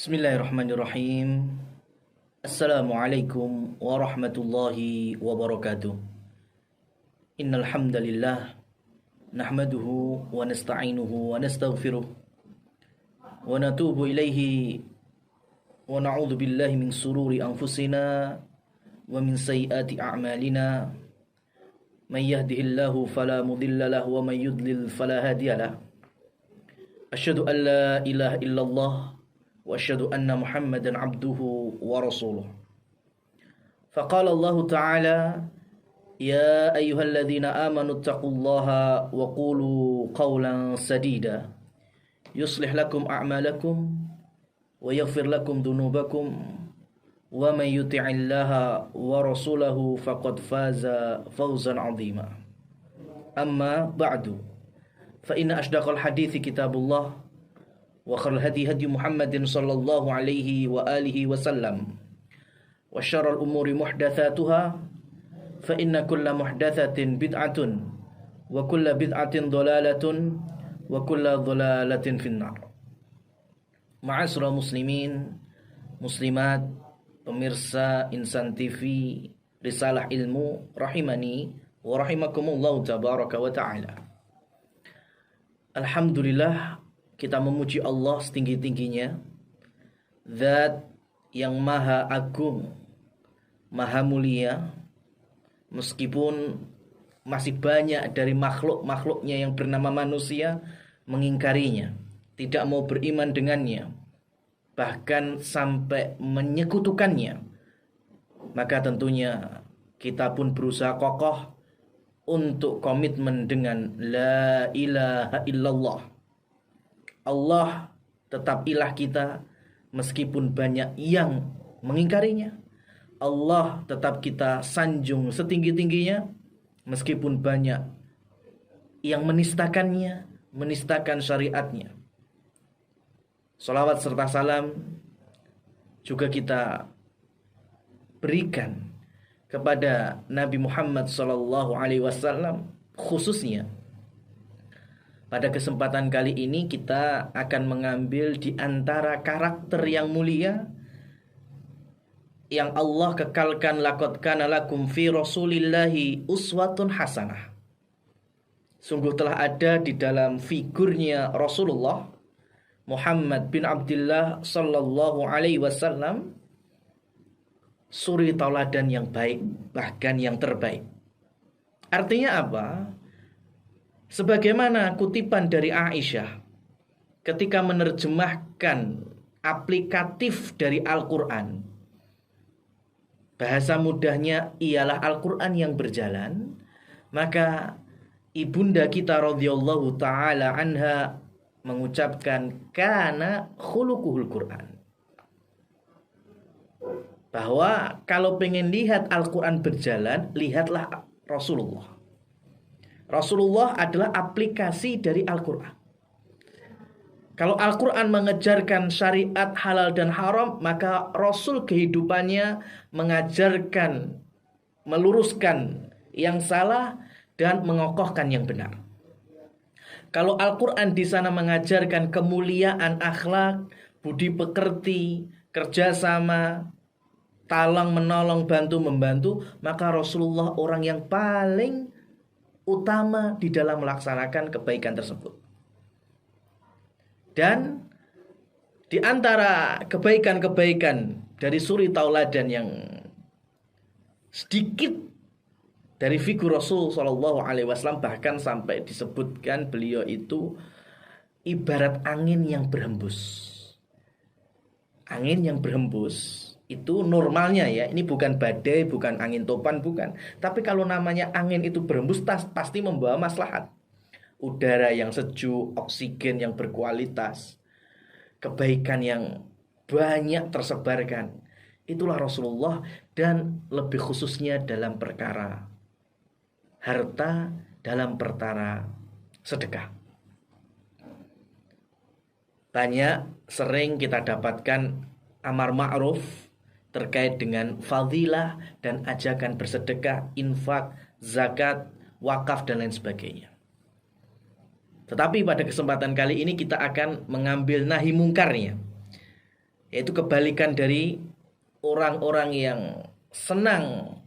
Bismillahirrahmanirrahim. Assalamualaikum warahmatullahi wabarakatuh. Innal hamdalillah nahmaduhu wa nasta'inuhu wa nastaghfiruh wa natubu ilaihi wa na'udzu billahi min sururi anfusina wa min sayyiati a'malina. May yahdihillahu fala mudilla lahu wa may yudlil fala hadiya lahu. Asyhadu an la ilaha illallah wa asyhadu anna Muhammadan abduhu wa rasuluh. Faqala Allah Ta'ala, ya ayyuhalladzina amanu taqullaha wa qulu qawlan sadida yuslih lakum a'malakum wa yaghfir lakum dhunubakum wa man yuti'illaha wa rasulahu faqad faza fawzan 'azima. Amma ba'du, fa inna ashdaqal hadithi kitabullah wa khairul hadi hadi Muhammadin sallallahu alaihi wa alihi wasallam wa syarrul umuri muhdatsatuha fa inna kulla muhdatsatin bid'atun wa kulla bid'atin dhalalatun wa kulla dhalalatin finnar. Ma'asyiral muslimin muslimat, pemirsa Insan TV Risalah Ilmu rahimani wa rahimakumullah tabaraka wa ta'ala. Alhamdulillah, kita memuji Allah setinggi-tingginya, Zat yang maha agung, maha mulia, meskipun masih banyak dari makhluk-makhluknya yang bernama manusia mengingkarinya, tidak mau beriman dengannya, bahkan sampai menyekutukannya. Maka tentunya kita pun berusaha kokoh untuk komitmen dengan la ilaha illallah. Allah tetap ilah kita meskipun banyak yang mengingkarinya. Allah tetap kita sanjung setinggi-tingginya meskipun banyak yang menistakannya, menistakan syariatnya. Salawat serta salam juga kita berikan kepada Nabi Muhammad SAW khususnya. Pada kesempatan kali ini kita akan mengambil di antara karakter yang mulia yang Allah kekalkan, laqad kana lakum fi rasulillahi uswatun hasanah. Sungguh telah ada di dalam figurnya Rasulullah Muhammad bin Abdullah sallallahu alaihi wasallam suri tauladan yang baik, bahkan yang terbaik. Artinya apa? Sebagaimana kutipan dari Aisyah ketika menerjemahkan aplikatif dari Al-Quran, bahasa mudahnya ialah Al-Quran yang berjalan, maka ibunda kita radhiyallahu ta'ala anha mengucapkan kana khuluquhul Quran, bahwa kalau pengen lihat Al-Quran berjalan, lihatlah Rasulullah. Rasulullah adalah aplikasi dari Al-Quran. Kalau Al-Quran mengejarkan syariat halal dan haram, maka Rasul kehidupannya mengajarkan, meluruskan yang salah dan mengokohkan yang benar. Kalau Al-Quran di sana mengajarkan kemuliaan akhlak, budi pekerti, kerjasama, talang menolong, bantu membantu, maka Rasulullah orang yang paling utama di dalam melaksanakan kebaikan tersebut. Dan di antara kebaikan-kebaikan dari suri tauladan yang sedikit dari figur Rasul sallallahu alaihi wasallam, bahkan sampai disebutkan beliau itu ibarat angin yang berhembus. Angin yang berhembus itu normalnya ya, ini bukan badai, bukan angin topan, bukan. Tapi kalau namanya angin itu berhembus, pasti membawa maslahat. Udara yang sejuk, oksigen yang berkualitas, kebaikan yang banyak tersebarkan. Itulah Rasulullah, dan lebih khususnya dalam perkara harta, dalam perkara sedekah. Banyak sering kita dapatkan amar ma'ruf terkait dengan fadilah dan ajakan bersedekah, infak, zakat, wakaf dan lain sebagainya. Tetapi pada kesempatan kali ini kita akan mengambil nahi mungkarnya. Yaitu kebalikan dari orang-orang yang senang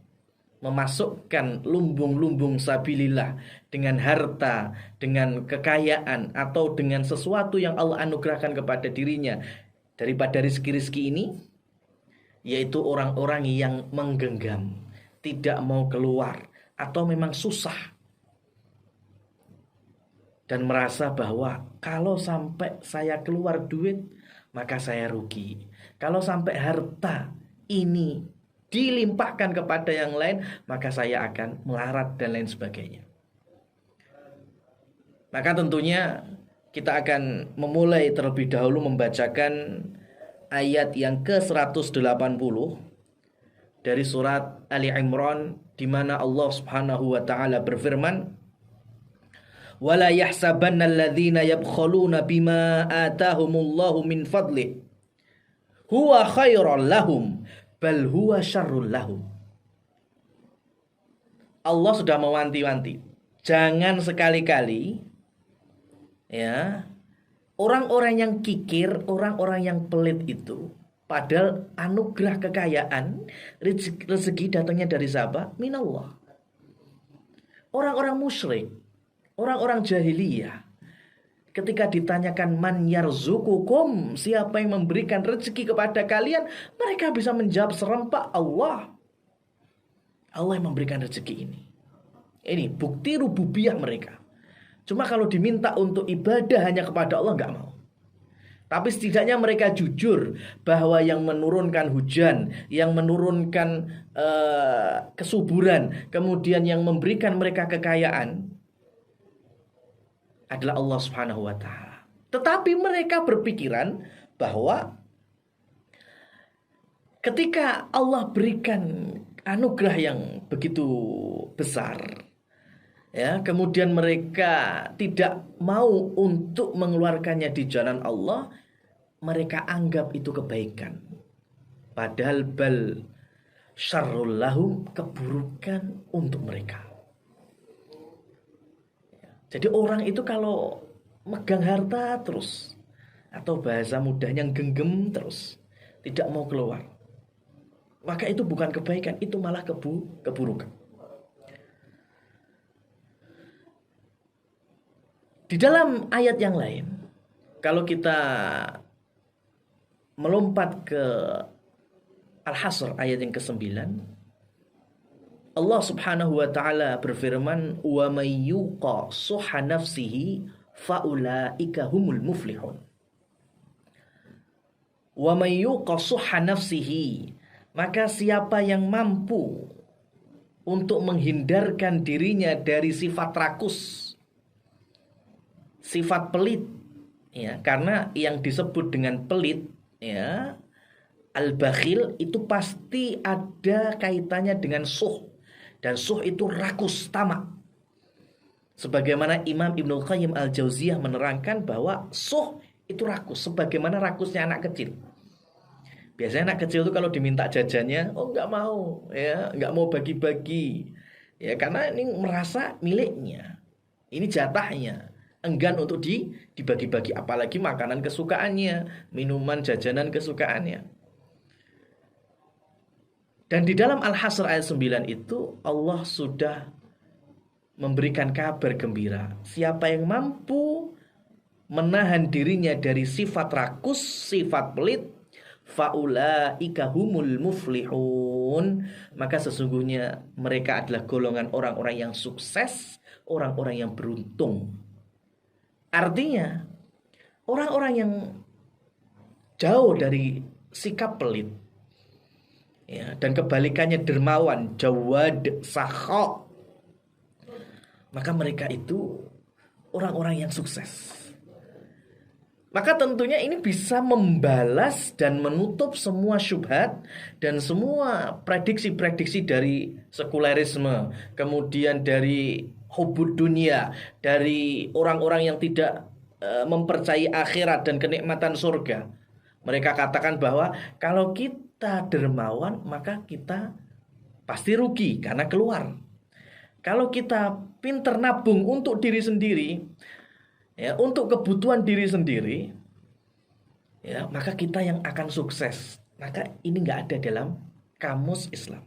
memasukkan lumbung-lumbung sabilillah dengan harta, dengan kekayaan, atau dengan sesuatu yang Allah anugerahkan kepada dirinya daripada rizki-rizki ini, yaitu orang-orang yang menggenggam, tidak mau keluar, atau memang susah, dan merasa bahwa kalau sampai saya keluar duit, maka saya rugi. Kalau sampai harta ini dilimpahkan kepada yang lain, maka saya akan melarat dan lain sebagainya. Maka tentunya kita akan memulai terlebih dahulu membacakan ayat yang ke-180 dari surat Ali Imran, di mana Allah Subhanahu wa taala berfirman, "Wala yahsabanna alladhina yabkhaluna bima atahumullahu min fadlih huwa khairan lahum bal huwa syarrul lahum." Allah sudah mewanti-wanti, jangan sekali-kali ya orang-orang yang kikir, orang-orang yang pelit itu, padahal anugerah kekayaan, rezeki datangnya dari siapa? Minallah. Orang-orang musyrik, orang-orang jahiliyah, ketika ditanyakan man yarzukukum, siapa yang memberikan rezeki kepada kalian, mereka bisa menjawab serempak, Allah. Allah yang memberikan rezeki ini. Ini bukti rububiyah mereka. Cuma kalau diminta untuk ibadah hanya kepada Allah, nggak mau. Tapi setidaknya mereka jujur bahwa yang menurunkan hujan, yang menurunkan kesuburan, kemudian yang memberikan mereka kekayaan adalah Allah Subhanahu wa taala. Tetapi mereka berpikiran bahwa ketika Allah berikan anugerah yang begitu besar, ya, kemudian mereka tidak mau untuk mengeluarkannya di jalan Allah, mereka anggap itu kebaikan. Padahal bal syarrul lahum, keburukan untuk mereka. Jadi orang itu kalau megang harta terus, atau bahasa mudahnya genggam terus, tidak mau keluar, maka itu bukan kebaikan, itu malah keburukan. Di dalam ayat yang lain, kalau kita melompat ke Al-Hasr ayat yang ke-9, Allah Subhanahu wa taala berfirman, "Wa may yuqa suha nafsihi faulaika humul muflihun." Wa may yuqa suha nafsihi, maka siapa yang mampu untuk menghindarkan dirinya dari sifat rakus, sifat pelit, ya, karena yang disebut dengan pelit, ya, al-bakhil, itu pasti ada kaitannya dengan suh, dan suh itu rakus, tamak. Sebagaimana Imam Ibnu Qayyim al-Jauziyah menerangkan bahwa suh itu rakus, sebagaimana rakusnya anak kecil. Biasanya anak kecil itu kalau diminta jajannya, oh nggak mau, ya, nggak mau bagi-bagi, ya, karena ini merasa miliknya, ini jatahnya, enggan untuk dibagi-bagi, apalagi makanan kesukaannya, minuman, jajanan kesukaannya. Dan di dalam Al-Hasr ayat 9 itu Allah sudah memberikan kabar gembira, siapa yang mampu menahan dirinya dari sifat rakus, sifat pelit, faulaika humul muflihun, maka sesungguhnya mereka adalah golongan orang-orang yang sukses, orang-orang yang beruntung. Artinya orang-orang yang jauh dari sikap pelit, ya, dan kebalikannya dermawan, jawad, sakha, maka mereka itu orang-orang yang sukses. Maka tentunya ini bisa membalas dan menutup semua syubhat dan semua prediksi-prediksi dari sekulerisme, kemudian dari hubud dunia, dari orang-orang yang tidak mempercayai akhirat dan kenikmatan surga. Mereka katakan bahwa kalau kita dermawan, maka kita pasti rugi karena keluar. Kalau kita pinter nabung untuk diri sendiri, ya, untuk kebutuhan diri sendiri, ya, maka kita yang akan sukses. Maka ini nggak ada dalam kamus Islam.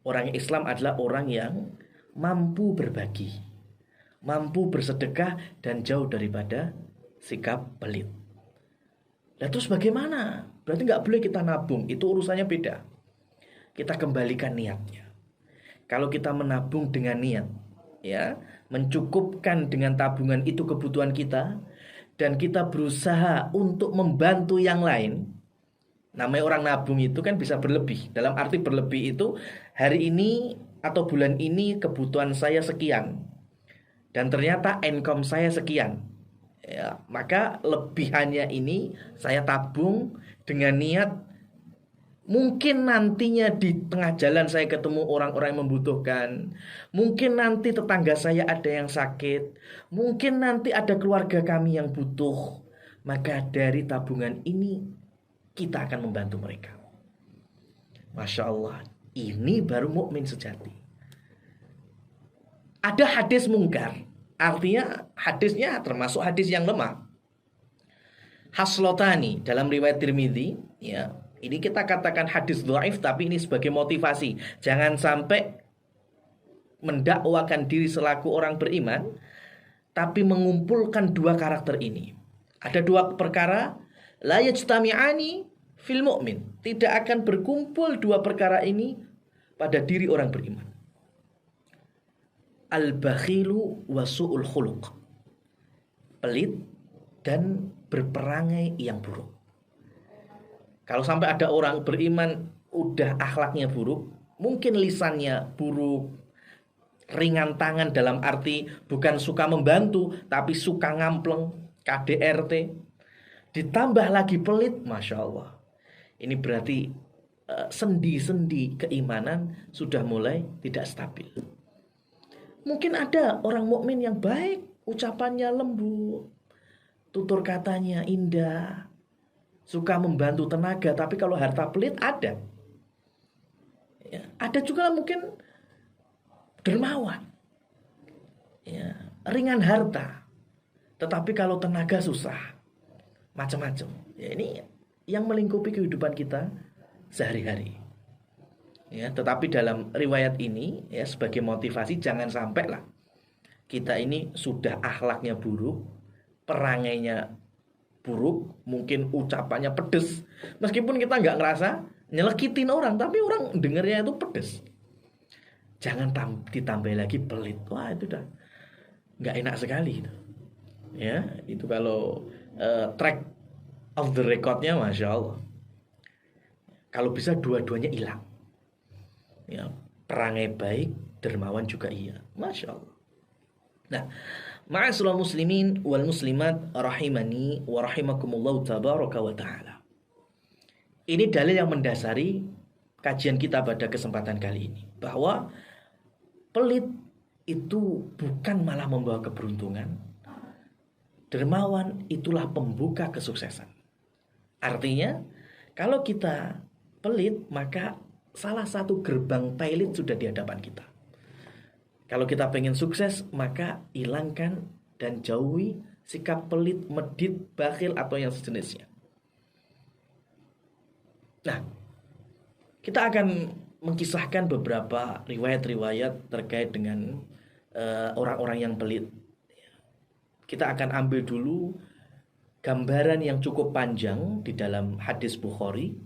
Orang Islam adalah orang yang mampu berbagi, mampu bersedekah, dan jauh daripada sikap pelit. Nah terus bagaimana? Berarti nggak boleh kita nabung, itu urusannya beda. Kita kembalikan niatnya. Kalau kita menabung dengan niat, ya, mencukupkan dengan tabungan itu kebutuhan kita, dan kita berusaha untuk membantu yang lain. Namanya orang nabung itu kan bisa berlebih. Dalam arti berlebih itu hari ini atau bulan ini kebutuhan saya sekian, dan ternyata income saya sekian, ya, maka lebihannya ini saya tabung dengan niat mungkin nantinya di tengah jalan saya ketemu orang-orang yang membutuhkan, mungkin nanti tetangga saya ada yang sakit, mungkin nanti ada keluarga kami yang butuh, maka dari tabungan ini kita akan membantu mereka. Masya Allah, ini baru mukmin sejati. Ada hadis mungkar, artinya hadisnya termasuk hadis yang lemah. Haslotani dalam riwayat Tirmidzi, ya, ini kita katakan hadis dhaif, tapi ini sebagai motivasi. Jangan sampai mendakwakan diri selaku orang beriman, tapi mengumpulkan dua karakter ini. Ada dua perkara, la yajtami'ani fil mu'min. Tidak akan berkumpul dua perkara ini pada diri orang beriman. Al-bakhilu wa su'ul khuluq. Pelit dan berperangai yang buruk. Kalau sampai ada orang beriman udah akhlaknya buruk, mungkin lisannya buruk, ringan tangan dalam arti bukan suka membantu, tapi suka ngampleng, KDRT, ditambah lagi pelit, Masya Allah. Ini berarti sendi-sendi keimanan sudah mulai tidak stabil. Mungkin ada orang mukmin yang baik, ucapannya lembut, tutur katanya indah, suka membantu tenaga, tapi kalau harta pelit ada. Ya, ada juga mungkin dermawan, ya, ringan harta, tetapi kalau tenaga susah, macam-macam. Ya, ini yang melingkupi kehidupan kita sehari-hari. Ya, tetapi dalam riwayat ini, ya, sebagai motivasi jangan sampai lah kita ini sudah akhlaknya buruk, perangainya buruk, mungkin ucapannya pedes, meskipun kita nggak ngerasa nyelekitin orang, tapi orang dengernya itu pedes. Jangan ditambah lagi pelit, wah itu udah nggak enak sekali itu. Ya, itu kalau track of the recordnya, Masya Allah, kalau bisa dua-duanya hilang. Ya, perangai baik, dermawan juga iya, Masya Allah. Nah, ma'asyiral muslimin wal muslimat rahimani wa rahimakumullah tabaraka wa ta'ala. Ini dalil yang mendasari kajian kita pada kesempatan kali ini, bahwa pelit itu bukan malah membawa keberuntungan. Dermawan itulah pembuka kesuksesan. Artinya, kalau kita pelit, maka salah satu gerbang toilet sudah di hadapan kita. Kalau kita pengen sukses, maka hilangkan dan jauhi sikap pelit, medit, bakhil, atau yang sejenisnya. Nah, kita akan mengkisahkan beberapa riwayat-riwayat terkait dengan orang-orang yang pelit. Kita akan ambil dulu gambaran yang cukup panjang di dalam hadis Bukhari,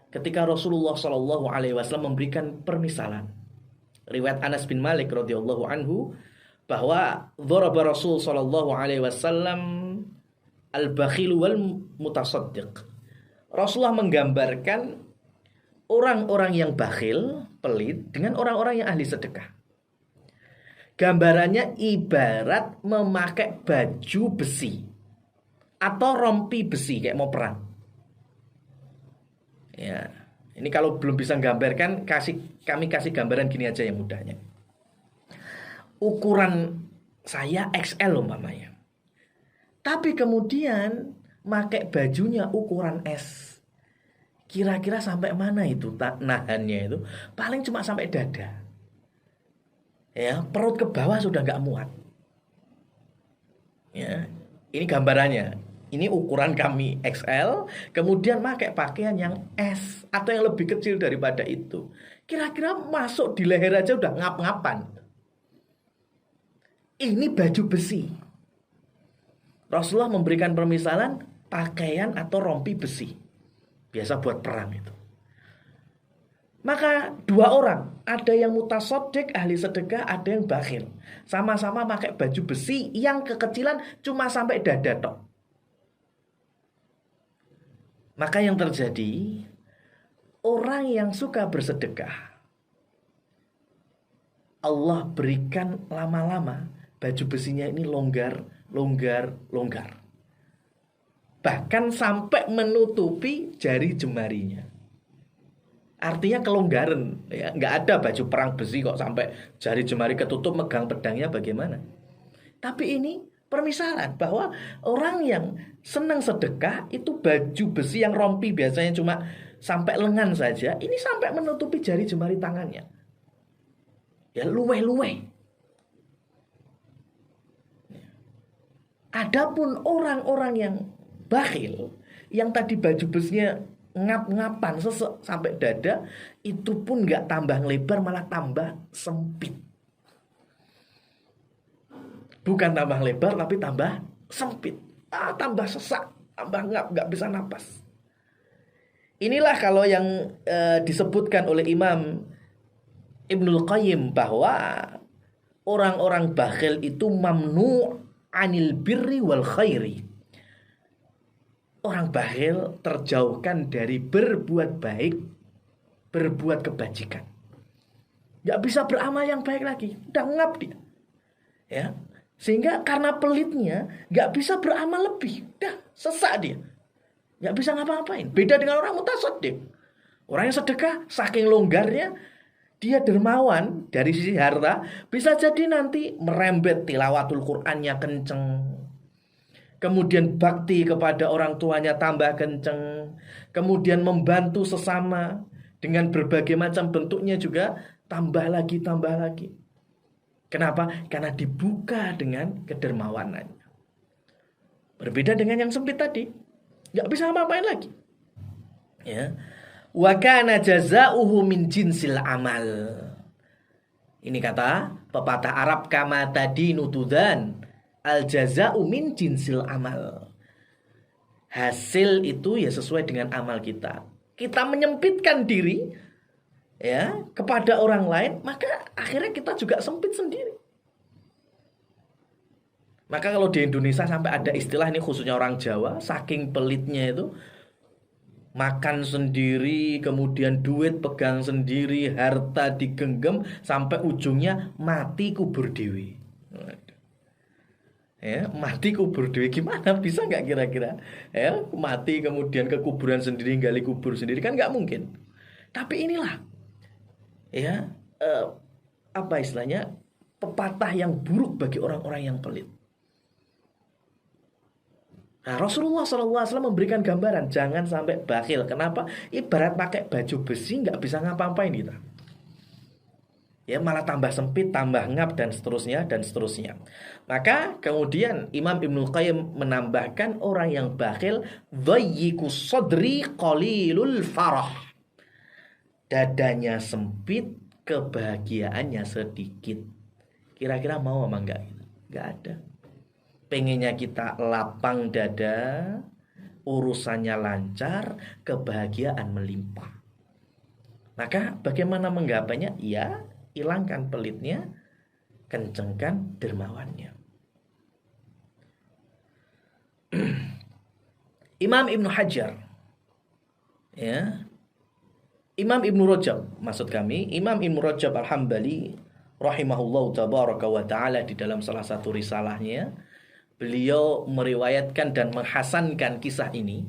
ketika Rasulullah SAW memberikan permisalan. Riwayat Anas bin Malik radhiyallahu anhu, bahwa dzaraba Rasul sallallahu alaihi wasallam al-bakhil wal mutasaddiq. Rasulullah menggambarkan orang-orang yang bakhil, pelit, dengan orang-orang yang ahli sedekah. Gambarannya ibarat memakai baju besi atau rompi besi kayak mau perang. Ya. Ini kalau belum bisa gambarkan, kami kasih gambaran gini aja yang mudahnya. Ukuran saya XL umpamanya. Tapi kemudian pakai bajunya ukuran S. Kira-kira sampai mana itu nahannya itu? Paling cuma sampai dada. Ya, perut ke bawah sudah gak muat. Ya, ini gambarannya. Ini ukuran kami XL, kemudian pakai pakaian yang S atau yang lebih kecil daripada itu. Kira-kira masuk di leher aja udah ngap-ngapan. Ini baju besi. Rasulullah memberikan permisalan pakaian atau rompi besi. Biasa buat perang itu. Maka dua orang, ada yang mutasodik, ahli sedekah, ada yang bakhil. Sama-sama pakai baju besi yang kekecilan cuma sampai dada tok. Maka yang terjadi, orang yang suka bersedekah, Allah berikan lama-lama baju besinya ini longgar. Bahkan sampai menutupi jari jemarinya. Artinya kelonggaran, ya, nggak ada baju perang besi kok sampai jari jemari ketutup megang pedangnya bagaimana. Tapi ini permisalan bahwa orang yang senang sedekah itu baju besi yang rompi biasanya cuma sampai lengan saja, ini sampai menutupi jari jemari tangannya. Ya luweh-luweh. Adapun orang-orang yang bakhil, yang tadi baju besinya ngap-ngapan sampai dada, itu pun gak tambah lebar, malah tambah sempit. Bukan tambah lebar tapi tambah sempit, tambah sesak, tambah ngap, gak bisa napas. Inilah kalau yang disebutkan oleh Imam Ibnul Qayyim bahwa orang-orang bakhil itu mamnu' anil birri wal khairi. Orang bakhil terjauhkan dari berbuat baik, berbuat kebajikan. Gak bisa beramal yang baik lagi, udah ngap dia. Ya, sehingga karena pelitnya gak bisa beramal lebih, udah sesak dia. Gak bisa ngapa-ngapain. Beda dengan orang mutasaddiq. Orang yang sedekah saking longgarnya, dia dermawan dari sisi harta, bisa jadi nanti merembet tilawatul Qur'annya kenceng. Kemudian bakti kepada orang tuanya tambah kenceng. Kemudian membantu sesama dengan berbagai macam bentuknya juga tambah lagi. Kenapa? Karena dibuka dengan kedermawanannya. Berbeda dengan yang sempit tadi, nggak bisa apa-apain lagi. Ya. Wa kana jazaohu min jinsil amal. Ini kata pepatah Arab, kama tadinu tudan, al jaza'u min jinsil amal. Hasil itu ya sesuai dengan amal kita. Kita menyempitkan diri ya kepada orang lain, maka akhirnya kita juga sempit sendiri. Maka kalau di Indonesia sampai ada istilah ini khususnya orang Jawa, saking pelitnya itu, makan sendiri, kemudian duit pegang sendiri, harta digenggam sampai ujungnya mati kubur dewi. Ya, mati kubur dewi, gimana bisa nggak kira-kira? Ya, mati kemudian ke kuburan sendiri, gali kubur sendiri, kan nggak mungkin. Tapi inilah, ya, apa istilahnya, pepatah yang buruk bagi orang-orang yang pelit. Nah, Rasulullah SAW memberikan gambaran jangan sampai bakhil. Kenapa? Ibarat pakai baju besi nggak bisa ngapa-ngapain kita. Ya malah tambah sempit, tambah ngap dan seterusnya dan seterusnya. Maka kemudian Imam Ibnul Qayyim menambahkan orang yang bakhil dhayyiku sadri qalilul farah. Dadanya sempit, kebahagiaannya sedikit. Kira-kira mau apa enggak? Enggak ada. Pengennya kita lapang dada, urusannya lancar, kebahagiaan melimpah. Maka bagaimana menggapainya? Ya, hilangkan pelitnya, kencengkan dermawannya. Imam Ibnu Hajar, ya, Imam Ibnu Rajab, maksud kami, Imam Ibnu Rajab Al-Hambali, rahimahullahu tabaraka wa ta'ala, di dalam salah satu risalahnya, beliau meriwayatkan dan menghasankan kisah ini,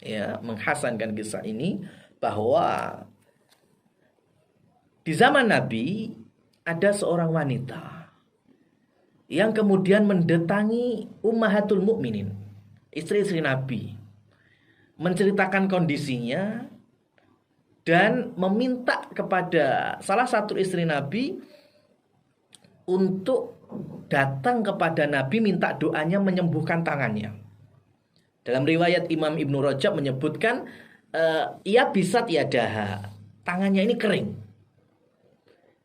ya, menghasankan kisah ini bahwa di zaman Nabi ada seorang wanita yang kemudian mendatangi Ummahatul Mukminin, istri-istri Nabi, menceritakan kondisinya dan meminta kepada salah satu istri Nabi untuk datang kepada Nabi minta doanya menyembuhkan tangannya. Dalam riwayat Imam Ibnu Rajab menyebutkan ia bisa tiadaha, tangannya ini kering.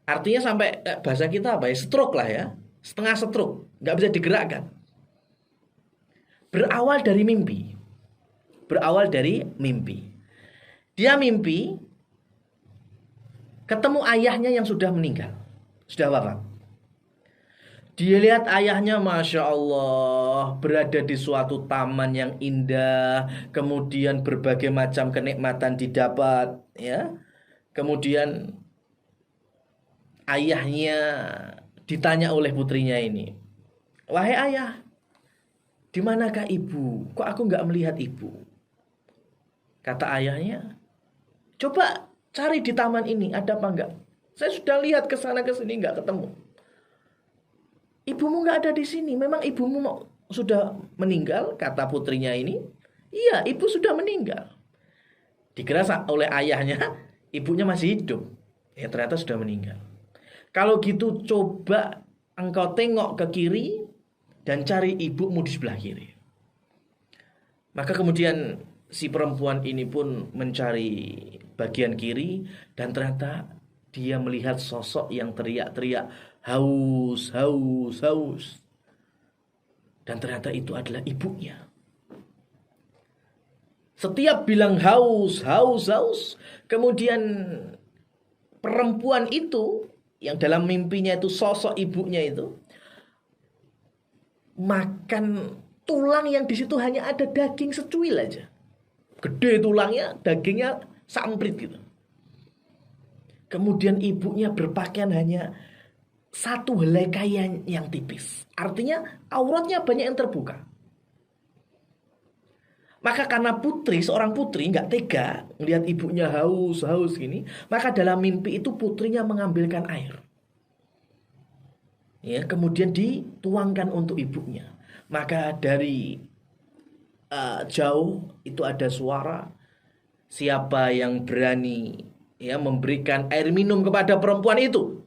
Artinya sampai bahasa kita apa ya, stroke lah ya, setengah stroke, nggak bisa digerakkan. Berawal dari mimpi. Berawal dari mimpi. Dia mimpi ketemu ayahnya yang sudah meninggal, sudah wafat. Dia lihat ayahnya, Masya Allah, berada di suatu taman yang indah. Kemudian berbagai macam kenikmatan didapat, ya. Kemudian ayahnya ditanya oleh putrinya ini, wahai ayah, di manakah ibu? Kok aku nggak melihat ibu? Kata ayahnya, coba cari di taman ini, ada apa enggak? Saya sudah lihat ke sana ke sini nggak ketemu. Ibumu nggak ada di sini. Memang ibumu sudah meninggal, kata putrinya ini. Iya, ibu sudah meninggal. Dikira oleh ayahnya, ibunya masih hidup. Ya, ternyata sudah meninggal. Kalau gitu coba engkau tengok ke kiri dan cari ibumu di sebelah kiri. Maka kemudian si perempuan ini pun mencari bagian kiri dan ternyata dia melihat sosok yang teriak-teriak, haus, haus, haus. Dan ternyata itu adalah ibunya. Setiap bilang haus, haus, haus, kemudian perempuan itu yang dalam mimpinya itu sosok ibunya itu makan tulang yang di situ hanya ada daging secuil aja. Gede tulangnya, dagingnya samprit gitu. Kemudian ibunya berpakaian hanya satu helai kain yang tipis. Artinya auratnya banyak yang terbuka. Maka karena seorang putri nggak tega melihat ibunya haus gini, maka dalam mimpi itu putrinya mengambilkan air. Ya, kemudian dituangkan untuk ibunya. Maka dari jauh itu ada suara, siapa yang berani ya memberikan air minum kepada perempuan itu,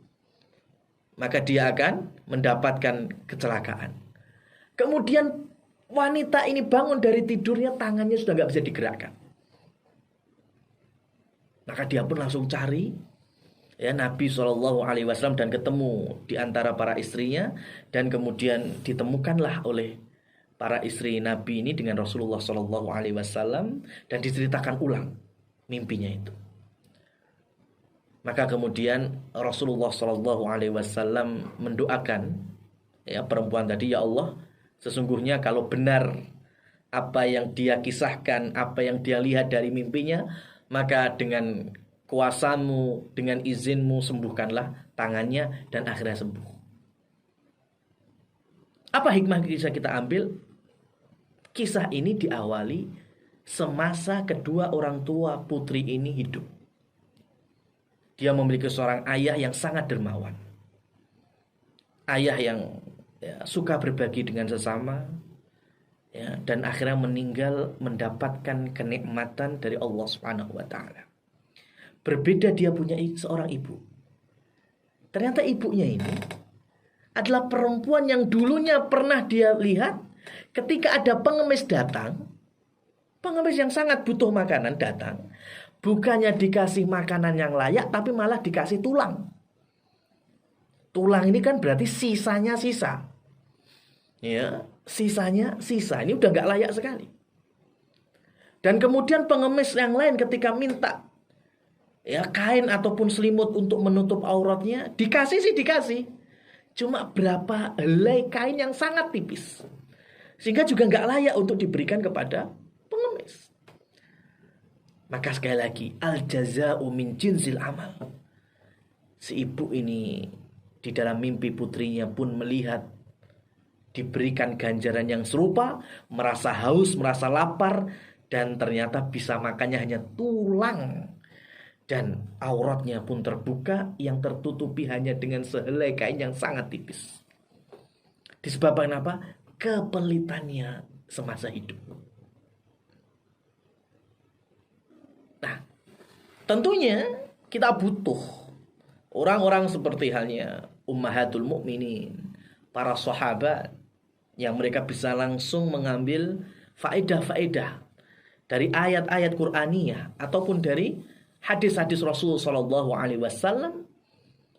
maka dia akan mendapatkan kecelakaan. Kemudian wanita ini bangun dari tidurnya, tangannya sudah nggak bisa digerakkan. Maka dia pun langsung cari ya Nabi SAW dan ketemu di antara para istrinya, dan kemudian ditemukanlah oleh para istri Nabi ini dengan Rasulullah SAW dan diceritakan ulang mimpinya itu. Maka kemudian Rasulullah SAW mendoakan ya perempuan tadi, ya Allah, sesungguhnya kalau benar apa yang dia kisahkan, apa yang dia lihat dari mimpinya, maka dengan kuasamu, dengan izinmu sembuhkanlah tangannya dan akhirnya sembuh. Apa hikmah bisa kita ambil? Kisah ini diawali semasa kedua orang tua putri ini hidup. Dia memiliki seorang ayah yang sangat dermawan. Ayah yang suka berbagi dengan sesama, ya, dan akhirnya meninggal mendapatkan kenikmatan dari Allah Subhanahu wa taala. Berbeda dia punya seorang ibu. Ternyata ibunya ini adalah perempuan yang dulunya pernah dia lihat ketika ada pengemis datang. Pengemis yang sangat butuh makanan datang. Bukannya dikasih makanan yang layak, tapi malah dikasih tulang. Tulang ini kan berarti sisanya sisa. Ya, sisanya sisa. Ini udah nggak layak sekali. Dan kemudian pengemis yang lain ketika minta ya kain ataupun selimut untuk menutup auratnya, dikasih sih dikasih. Cuma berapa helai kain yang sangat tipis. Sehingga juga nggak layak untuk diberikan kepada pengemis. Maka sekali lagi, al-jaza'u min jinsil amal. Si ibu ini di dalam mimpi putrinya pun melihat diberikan ganjaran yang serupa, merasa haus, merasa lapar, dan ternyata bisa makannya hanya tulang. Dan auratnya pun terbuka, yang tertutupi hanya dengan sehelai kain yang sangat tipis. Disebabkan apa? Kepelitannya semasa hidup. Nah, tentunya kita butuh orang-orang seperti halnya ummahatul mukminin, para sahabat, yang mereka bisa langsung mengambil faedah-faedah dari ayat-ayat Qur'aniyah ataupun dari hadis-hadis Rasul Shallallahu Alaihi Wasallam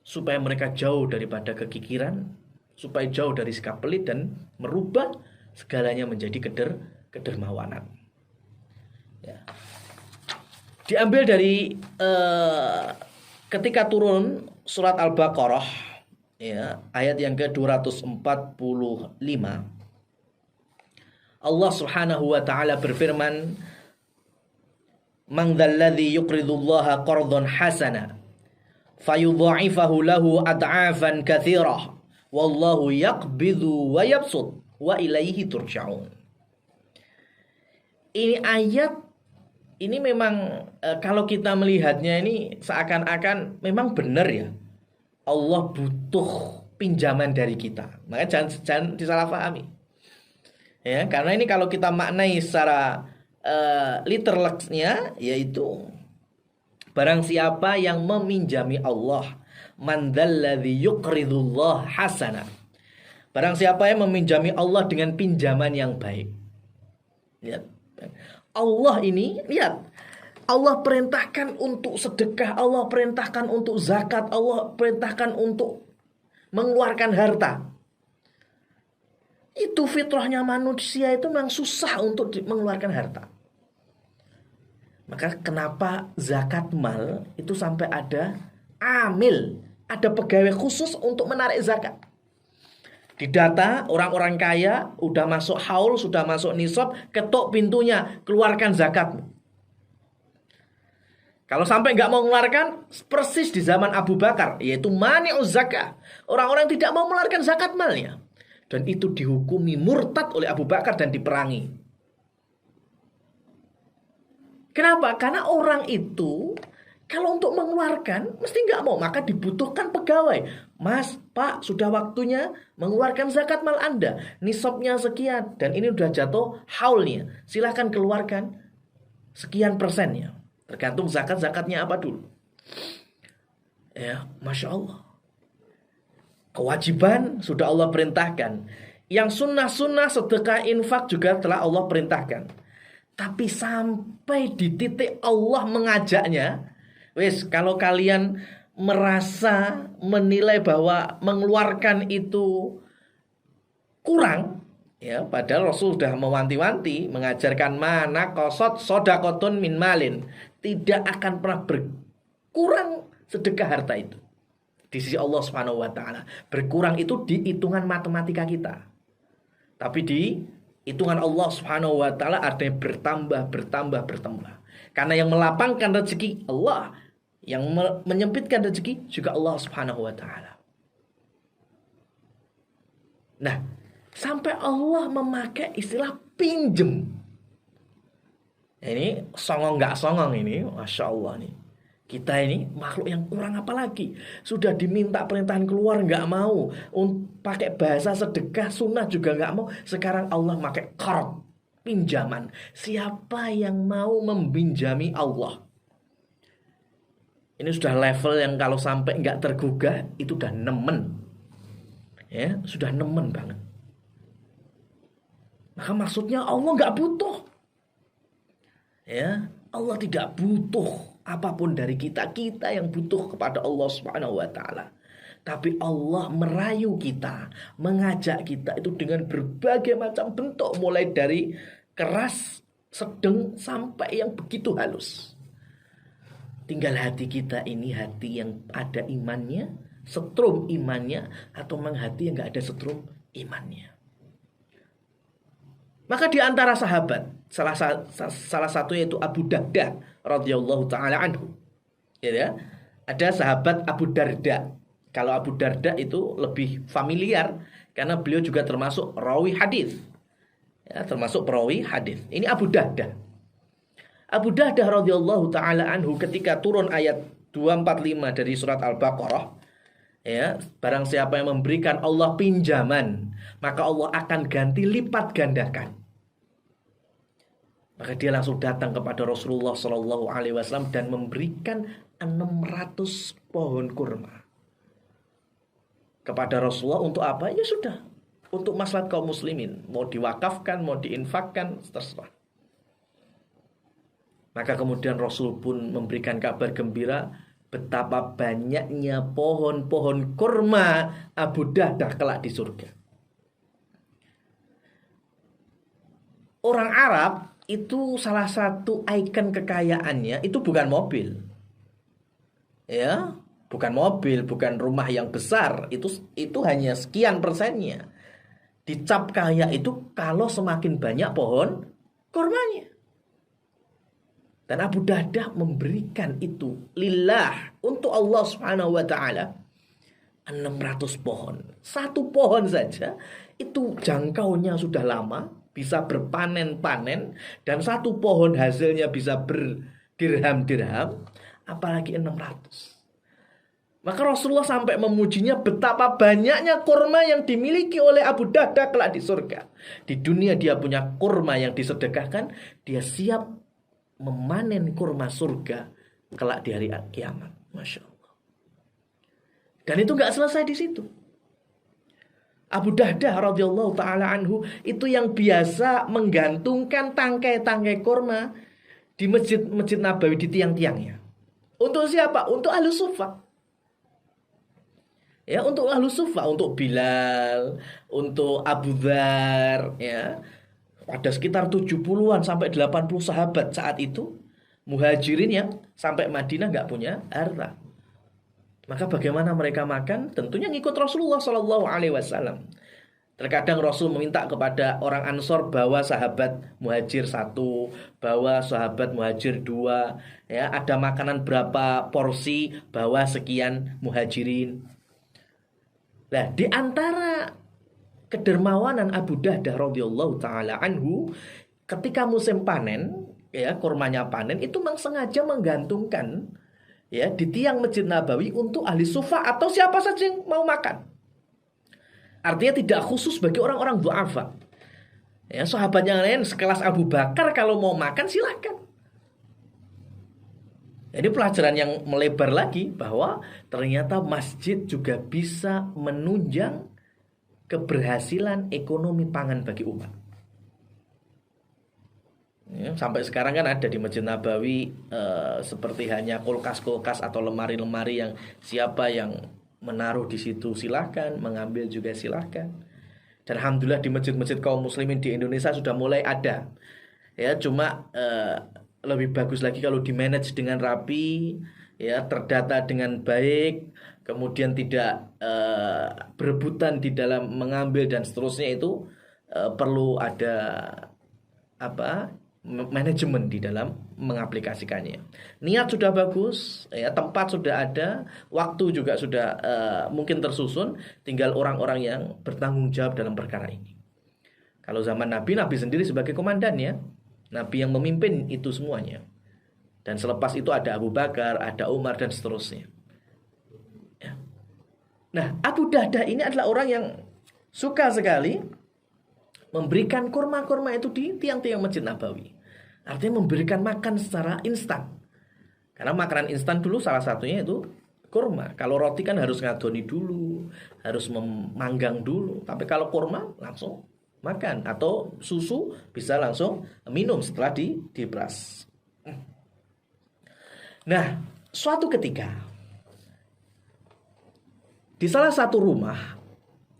supaya mereka jauh daripada kekikiran, supaya jauh dari sikap pelit dan merubah segalanya menjadi kedermawanan. Ya. Diambil dari ketika turun surat Al-Baqarah, ya, ayat yang ke-245. Allah Subhanahu wa taala berfirman, "Man dzalladzi yuqridullaha qardan hasana fayudha'ifahu lahu ad'afan katsirah wallahu yaqbidu wa yabsut wa ilaihi turja'un." Ini ayat ini memang kalau kita melihatnya ini seakan-akan memang benar ya. Allah butuh pinjaman dari kita. Makanya jangan disalahpahami. Ya, karena ini kalau kita maknai secara literalnya yaitu barang siapa yang meminjami Allah, man dzalladzi yuqridullah hasana. Barang siapa yang meminjami Allah dengan pinjaman yang baik. Lihat. Allah ini, lihat. Allah perintahkan untuk sedekah, Allah perintahkan untuk zakat, Allah perintahkan untuk mengeluarkan harta. Itu fitrahnya manusia itu memang susah untuk mengeluarkan harta. Maka kenapa zakat mal itu sampai ada amil, ada pegawai khusus untuk menarik zakat. Didata orang-orang kaya, udah masuk haul, sudah masuk nisab, ketok pintunya, keluarkan zakatmu. Kalau sampai nggak mau mengeluarkan, persis di zaman Abu Bakar, yaitu mani'uz zakah. Orang-orang tidak mau mengeluarkan zakat malnya. Dan itu dihukumi murtad oleh Abu Bakar dan diperangi. Kenapa? Karena orang itu kalau untuk mengeluarkan mesti nggak mau, maka dibutuhkan pegawai. Mas, Pak, sudah waktunya mengeluarkan zakat mal Anda. Nisabnya sekian dan ini udah jatuh haulnya. Silahkan keluarkan sekian persennya. Tergantung zakatnya apa dulu. Ya, Masya Allah. Kewajiban sudah Allah perintahkan. Yang sunnah-sunnah sedekah infak juga telah Allah perintahkan. Tapi sampai di titik Allah mengajaknya, wes kalau kalian merasa menilai bahwa mengeluarkan itu kurang, ya padahal Rasul sudah mewanti-wanti mengajarkan mana qasad shadaqatun min malin, tidak akan pernah berkurang sedekah harta itu. Di sisi Allah Subhanahu wa taala. Berkurang itu di hitungan matematika kita. Tapi di hitungan Allah Subhanahu wa taala artinya bertambah. Karena yang melapangkan rezeki Allah, yang menyempitkan rezeki juga Allah Subhanahu wa taala. Nah, sampai Allah memakai istilah pinjem. Ini songong nggak songong ini, Masya Allah nih. Kita ini makhluk yang kurang apa lagi? Sudah diminta perintahan keluar nggak mau, pakai bahasa sedekah sunnah juga nggak mau. Sekarang Allah pakai qard, pinjaman. Siapa yang mau meminjami Allah? Ini sudah level yang kalau sampai nggak tergugah itu udah nemen, ya sudah nemen banget. Maka maksudnya Allah nggak butuh, ya Allah tidak butuh apapun dari kita, kita yang butuh kepada Allah Subhanahu wa taala. Tapi Allah merayu kita, mengajak kita itu dengan berbagai macam bentuk, mulai dari keras, sedang sampai yang begitu halus. Tinggal hati kita ini hati yang ada imannya, setrum imannya, atau memang hati yang nggak ada setrum imannya. Maka di antara sahabat, salah satu yaitu Abu Darda radhiyallahu taala anhu. Ya, ada sahabat Abu Darda. Kalau Abu Darda itu lebih familiar karena beliau juga termasuk rawi hadis. Ya, termasuk perawi hadis. Ini Abu Darda. Abu Darda radhiyallahu taala anhu ketika turun ayat 245 dari surat Al-Baqarah, ya, barang siapa yang memberikan Allah pinjaman, maka Allah akan ganti lipat gandakan. Maka dia langsung datang kepada Rasulullah Shallallahu Alaihi Wasallam dan memberikan 600 pohon kurma kepada Rasulullah. Untuk apa? Ya sudah, untuk maslahat kaum muslimin, mau diwakafkan, mau diinfakkan, terserah. Maka kemudian Rasul pun memberikan kabar gembira betapa banyaknya pohon-pohon kurma Abu Dahdah kelak di surga. Orang Arab itu salah satu ikon kekayaannya itu bukan mobil. Ya, bukan mobil, bukan rumah yang besar, itu hanya sekian persennya. Dicap kaya itu kalau semakin banyak pohon kurmanya. Dan Abu Dahdah memberikan itu lillah untuk Allah Subhanahu wa taala 600 pohon. Satu pohon saja itu jangkaunya sudah lama, bisa berpanen-panen, dan satu pohon hasilnya bisa berdirham-dirham, apalagi 600. Maka Rasulullah sampai memujinya betapa banyaknya kurma yang dimiliki oleh Abu Dahdah kelak di surga. Di dunia dia punya kurma yang disedekahkan, dia siap memanen kurma surga kelak di hari kiamat. Masya Allah. Dan itu gak selesai di situ. Abu Dahdah radhiyallahu taala anhu itu yang biasa menggantungkan tangkai-tangkai kurma di masjid Nabawi, di tiang-tiangnya. Untuk siapa? Untuk ahlu sufa. Ya, untuk ahlu sufa, untuk Bilal, untuk Abu Dzar, ya. Ada sekitar 70-an sampai 80 sahabat saat itu, muhajirin yang sampai Madinah nggak punya harta. Maka bagaimana mereka makan? Tentunya ngikut Rasulullah Shallallahu Alaihi Wasallam. Terkadang Rasul meminta kepada orang Ansor bawa sahabat muhajir 1, bawa sahabat muhajir 2. Ya, ada makanan berapa porsi, bawa sekian muhajirin. Nah, di antara kedermawanan Abu Dahdah radhiyallahu taala anhu, ketika musim panen, ya kurmanya panen, itu memang sengaja menggantungkan ya di tiang Masjid Nabawi untuk ahli sufa atau siapa saja yang mau makan. Artinya tidak khusus bagi orang-orang du'afa. Ya, sahabat yang lain sekelas Abu Bakar kalau mau makan silakan. Ini pelajaran yang melebar lagi bahwa ternyata masjid juga bisa menunjang keberhasilan ekonomi pangan bagi umat. Ya, sampai sekarang kan ada di Masjid Nabawi seperti hanya kulkas-kulkas atau lemari-lemari yang siapa yang menaruh di situ silahkan, mengambil juga silahkan. Dan alhamdulillah di masjid-masjid kaum muslimin di Indonesia sudah mulai ada. Ya, cuma lebih bagus lagi kalau di-manage dengan rapi, ya, terdata dengan baik, kemudian tidak berebutan di dalam mengambil dan seterusnya. Itu perlu ada manajemen di dalam mengaplikasikannya. Niat sudah bagus, ya, tempat sudah ada, waktu juga sudah mungkin tersusun, tinggal orang-orang yang bertanggung jawab dalam perkara ini. Kalau zaman Nabi sendiri sebagai komandan, ya, Nabi yang memimpin itu semuanya. Dan selepas itu ada Abu Bakar, ada Umar dan seterusnya. Ya. Nah, Abu Dahdah ini adalah orang yang suka sekali memberikan kurma-kurma itu di tiang-tiang Masjid Nabawi. Artinya memberikan makan secara instan. Karena makanan instan dulu salah satunya itu kurma. Kalau roti kan harus ngadoni dulu, harus memanggang dulu. Tapi kalau kurma langsung makan, atau susu bisa langsung minum setelah diperas. Nah, suatu ketika di salah satu rumah,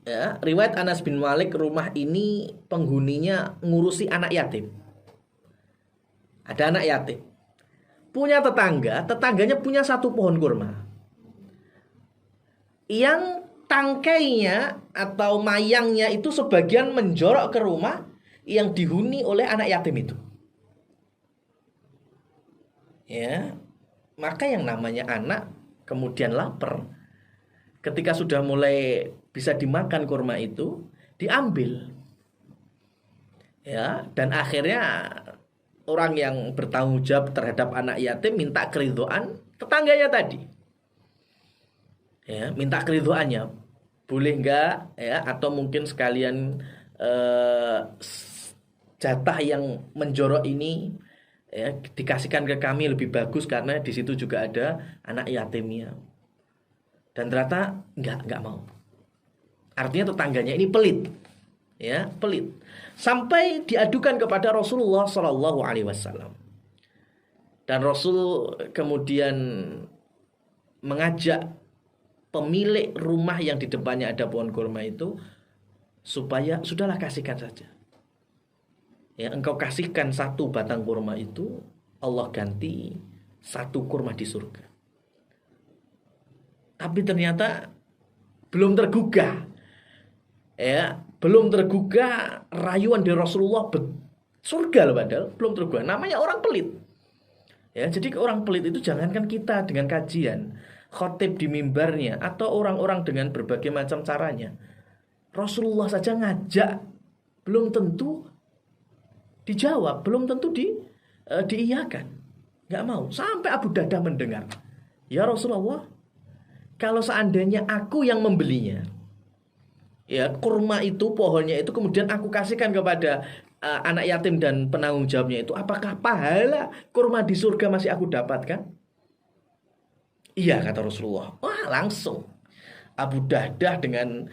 ya, riwayat Anas bin Malik, rumah ini penghuninya ngurusi anak yatim. Ada anak yatim. Punya tetangganya punya satu pohon kurma. Yang tangkainya atau mayangnya itu sebagian menjorok ke rumah yang dihuni oleh anak yatim itu. Ya, maka yang namanya anak kemudian lapar. Ketika sudah mulai bisa dimakan kurma itu, diambil. Ya, dan akhirnya orang yang bertanggung jawab terhadap anak yatim minta keridhaan tetangganya tadi. Ya, minta keridhaannya. Boleh enggak, ya, atau mungkin sekalian jatah yang menjorok ini, ya, dikasihkan ke kami lebih bagus karena di situ juga ada anak yatimnya. Dan ternyata enggak mau. Artinya tetangganya ini pelit. Ya, pelit. Sampai diadukan kepada Rasulullah Shallallahu Alaihi Wasallam. Dan Rasul kemudian mengajak pemilik rumah yang di depannya ada pohon kurma itu supaya sudahlah kasihkan saja. Ya, engkau kasihkan satu batang kurma itu, Allah ganti satu kurma di surga. Tapi ternyata belum tergugah. Ya, belum tergugah rayuan dari Rasulullah surga loh, padahal belum tergugah. Namanya orang pelit. Ya, jadi orang pelit itu jangankan kita dengan kajian, khotib di mimbarnya atau orang-orang dengan berbagai macam caranya. Rasulullah saja ngajak belum tentu dijawab, belum tentu diiyakan. Nggak mau. Sampai Abu Darda mendengar. Ya Rasulullah, kalau seandainya aku yang membelinya, ya kurma itu, pohonnya itu kemudian aku kasihkan kepada anak yatim dan penanggung jawabnya itu, apakah pahala kurma di surga masih aku dapatkan? Iya, kata Rasulullah. Wah, langsung Abu Dahdah dengan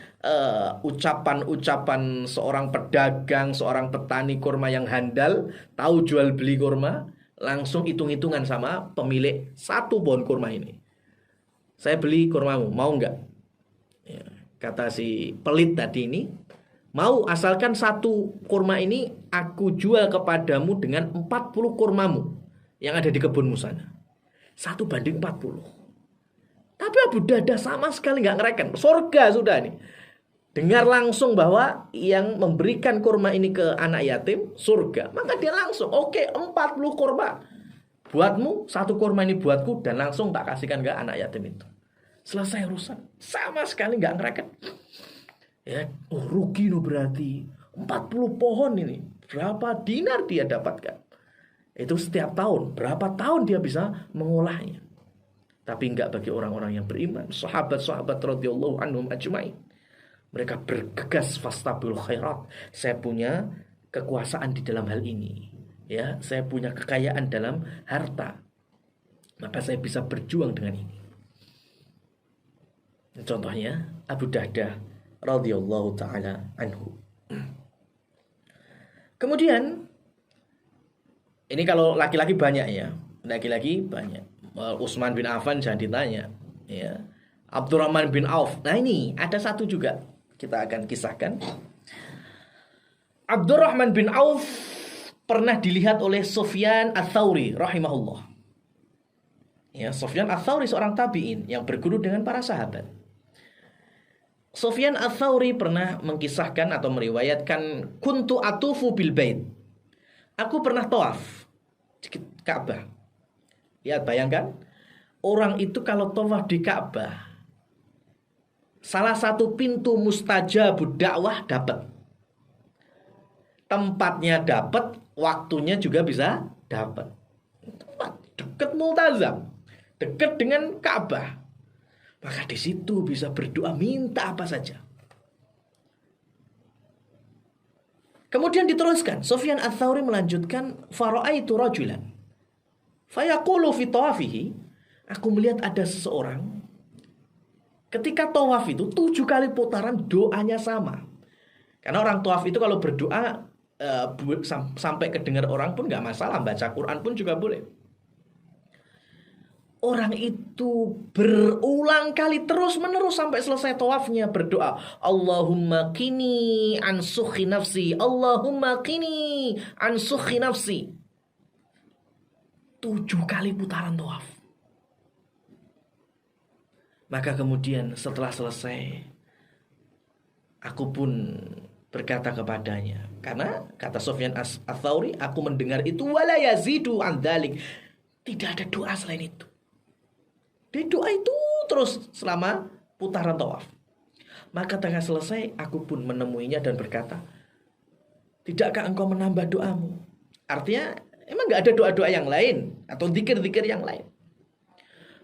ucapan-ucapan seorang pedagang, seorang petani kurma yang handal, tahu jual beli kurma, langsung hitung-hitungan sama pemilik satu pohon kurma ini. Saya beli kurmamu, mau nggak? Ya, kata si pelit tadi ini, mau, asalkan satu kurma ini aku jual kepadamu dengan 40 kurmamu yang ada di kebunmu sana. 1:40. Tapi Abu Darda sama sekali nggak ngereken. Surga sudah nih. Dengar langsung bahwa yang memberikan kurma ini ke anak yatim, surga. Maka dia langsung, oke, 40 kurma. Buatmu, satu kurma ini buatku, dan langsung tak kasihkan ke anak yatim itu. Selesai urusan. Sama sekali nggak ngereken. Ya, rugi no berarti 40 pohon ini. Berapa dinar dia dapatkan? Itu setiap tahun. Berapa tahun dia bisa mengolahnya? Tapi enggak bagi orang-orang yang beriman. Sahabat-sahabat radhiyallahu anhum ajmain. Mereka bergegas fastabil khairat. Saya punya kekuasaan di dalam hal ini. Ya, saya punya kekayaan dalam harta. Maka saya bisa berjuang dengan ini. Contohnya Abu Dahdah radhiyallahu taala anhu. Kemudian ini kalau laki-laki banyak ya. Laki-laki banyak. Utsman bin Affan jangan ditanya ya. Abdurrahman bin Auf. Nah, ini ada satu juga kita akan kisahkan. Abdurrahman bin Auf pernah dilihat oleh Sufyan Ats-Tsauri rahimahullah. Ya, Sufyan Ats-Tsauri seorang tabi'in yang berguru dengan para sahabat. Sufyan Ats-Tsauri pernah mengkisahkan atau meriwayatkan, kuntu atufu bil bait. Aku pernah tawaf di Ka'bah. Lihat, bayangkan, orang itu kalau tawaf di Ka'bah, salah satu pintu mustajabud dakwah dapat. Tempatnya dapat, waktunya juga bisa dapat. Tempat dekat multazam, dekat dengan Ka'bah. Maka di situ bisa berdoa minta apa saja. Kemudian diteruskan, Sufyan Ats-Tsauri melanjutkan, fara'aitu rajulan fayaqulu fi tawafihi, aku melihat ada seseorang ketika tawaf itu 7 kali putaran doanya sama. Karena orang tawaf itu kalau berdoa sampai kedengar orang pun nggak masalah, baca Quran pun juga boleh. Orang itu berulang kali terus menerus sampai selesai tawafnya berdoa, Allahumma qini an sukhi nafsi, Allahumma qini an sukhi nafsi. 7 kali putaran tawaf. Maka kemudian setelah selesai, aku pun berkata kepadanya, karena kata Sufyan Ats-Tsauri, aku mendengar itu wala yazidu an dzalik. Tidak ada doa selain itu. Dia doa itu terus selama putaran tawaf. Maka tengah selesai, aku pun menemuinya dan berkata, tidakkah engkau menambah doamu? Artinya emang gak ada doa-doa yang lain atau zikir-zikir yang lain.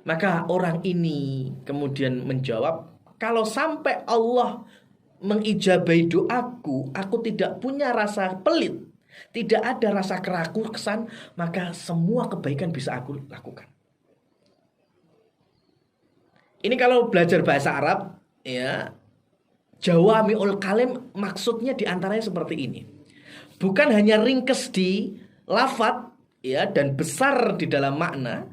Maka orang ini kemudian menjawab, kalau sampai Allah mengijabahi doaku, aku tidak punya rasa pelit, tidak ada rasa kerakusan, maka semua kebaikan bisa aku lakukan. Ini kalau belajar bahasa Arab, ya, Jawami'ul kalim maksudnya diantaranya seperti ini. Bukan hanya ringkes di lafadz ya dan besar di dalam makna.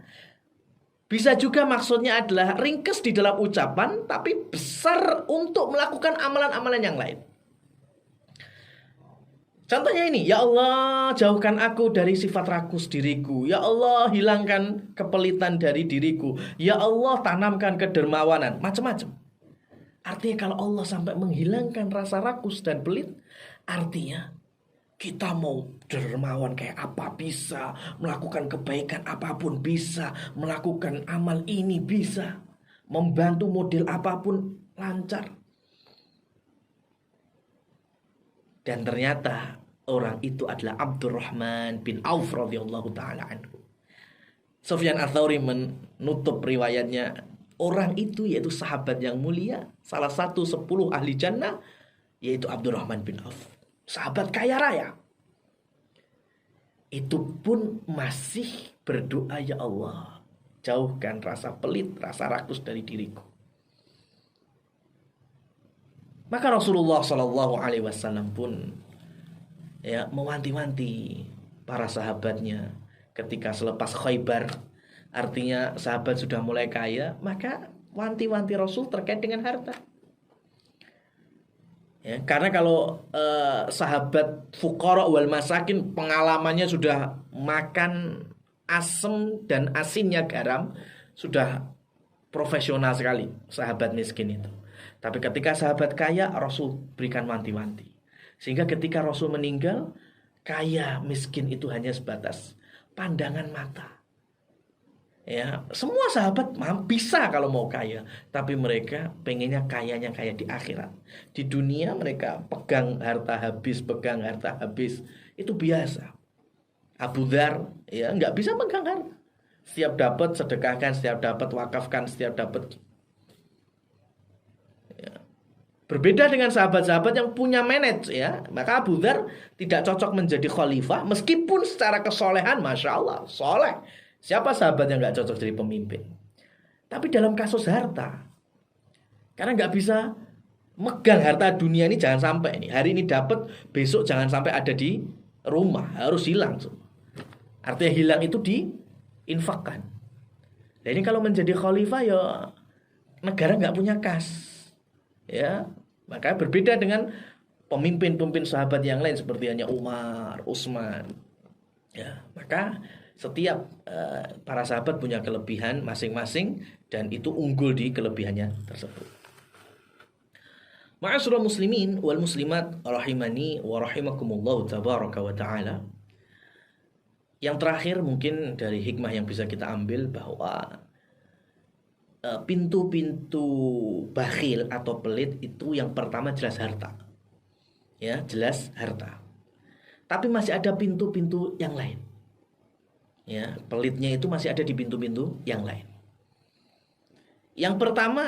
Bisa juga maksudnya adalah ringkes di dalam ucapan tapi besar untuk melakukan amalan-amalan yang lain. Contohnya ini, ya Allah jauhkan aku dari sifat rakus diriku. Ya Allah hilangkan kepelitan dari diriku. Ya Allah tanamkan kedermawanan. Macam-macam. Artinya kalau Allah sampai menghilangkan rasa rakus dan pelit, artinya kita mau dermawan kayak apa bisa, melakukan kebaikan apapun bisa, melakukan amal ini bisa, membantu model apapun lancar. Dan ternyata orang itu adalah Abdurrahman bin Auf radhiyallahu taala anhu. Sufyan Ats-Tsauri menutup riwayatnya, orang itu yaitu sahabat yang mulia, salah satu 10 ahli jannah, yaitu Abdurrahman bin Auf. Sahabat kaya raya. Itu pun masih berdoa, ya Allah, jauhkan rasa pelit, rasa rakus dari diriku. Maka Rasulullah Shallallahu Alaihi Wasallam pun ya mewanti-wanti para sahabatnya ketika selepas Khaybar, artinya sahabat sudah mulai kaya, maka wanti-wanti Rasul terkait dengan harta. Ya, karena kalau sahabat fuqara wal masakin pengalamannya sudah makan asam dan asinnya garam, sudah profesional sekali sahabat miskin itu. Tapi ketika sahabat kaya, Rasul berikan wanti-wanti. Sehingga ketika Rasul meninggal, kaya miskin itu hanya sebatas pandangan mata. Ya, semua sahabat bisa kalau mau kaya, tapi mereka pengennya kayanya kayak di akhirat. Di dunia mereka pegang harta habis, itu biasa. Abu Dzar ya nggak bisa pegang harta. Setiap dapat sedekahkan, setiap dapat wakafkan, setiap dapat. Berbeda dengan sahabat-sahabat yang punya manage ya. Maka Abu Dzar tidak cocok menjadi khalifah. Meskipun secara kesolehan Masya Allah soleh. Siapa sahabat yang gak cocok jadi pemimpin? Tapi dalam kasus harta, karena gak bisa megang harta dunia ini, jangan sampai nih, hari ini dapat, besok jangan sampai ada di rumah. Harus hilang semua. Artinya hilang itu diinfakkan. Nah ini kalau menjadi khalifah ya negara gak punya kas. Ya, maka berbeda dengan pemimpin-pemimpin sahabat yang lain seperti hanya Umar, Utsman. Ya, maka setiap para sahabat punya kelebihan masing-masing dan itu unggul di kelebihannya tersebut. Ma'asyiral muslimin wal muslimat rahimani wa rahimakumullah tabaraka wa taala. Yang terakhir mungkin dari hikmah yang bisa kita ambil bahwa pintu-pintu bakhil atau pelit itu yang pertama jelas harta. Ya, jelas harta. Tapi masih ada pintu-pintu yang lain. Ya, pelitnya itu masih ada di pintu-pintu yang lain. Yang pertama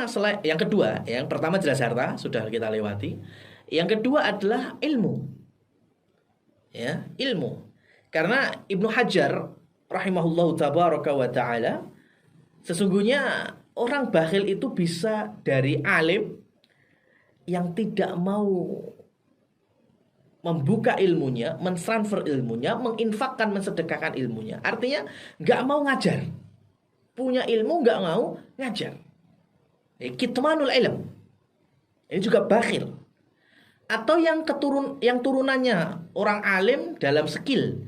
jelas harta, sudah kita lewati. Yang kedua adalah ilmu. Ya, ilmu. Karena Ibnu Hajar rahimahullahu tabaraka wa taala, sesungguhnya orang bakhil itu bisa dari alim yang tidak mau membuka ilmunya, mentransfer ilmunya, menginfakkan, mensedekahkan ilmunya. Artinya nggak mau ngajar, punya ilmu nggak mau ngajar. Kitmanul ilm, ini juga bakhil. Atau yang turunannya orang alim dalam skill,